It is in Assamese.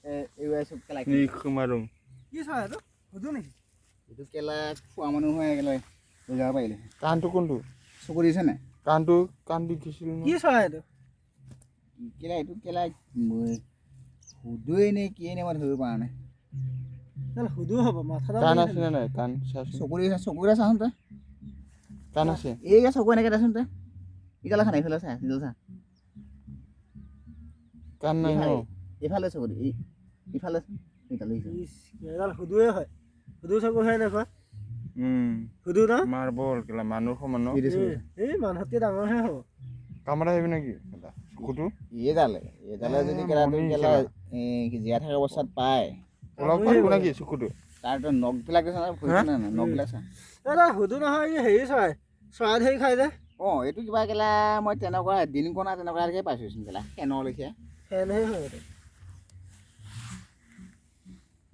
এই চব কেলা নি খুমাৰুং কি চৰাই এইটো সুধো নেকি এইটো কেলা খোৱা মানুহ হয় একেলগে লৈ যাব পাৰিলে কাণটো কোনটো চকু দিছে নাই কাণটো দিছিল কি চৰাই এইটো কেলা এইটো কেলা সুধোৱেই নে কিয়ে নে মই ধৰিব পৰা নাই সুধো হ'ব মাথাটা কাণ আছে নে নাই কাণ চাচোন চকুৰে চাচোন তই কাণ আছে এইয়া চকু এনেকৈ দেচোন তই ইফালে চা এইফালে চা নিজে চা কাণ নাই ন এইফালে চকু ইফালে এডাল সুধোৱে হয় সুধো চকু হয় দেখুৱা সুধো ন মাৰ্বল কেলা মানুহ সমান ন এই মানুহতকৈ ডাঙৰহে হ'ব কামৰা আহিবি নেকি চকুটো এইডালে যদি কেলাটো কেলা জীয়াই থকা অৱস্থাত পায় অলপ পাৰিব নেকি চকুটো তাৰতো নখবিলাক আছে নহয় ভৰিটো নাই নখবিলাক চা এইডাল সুধো নহয় এই হেৰি চৰাই ধৰি খাই যে এইটো কিবা কেলা মই তেনেকুৱা দিনকণা তেনেকুৱাকৈ পাইছোঁচোন কেলা ফেনৰ লেখীয়া ফেনহে হয় এইটো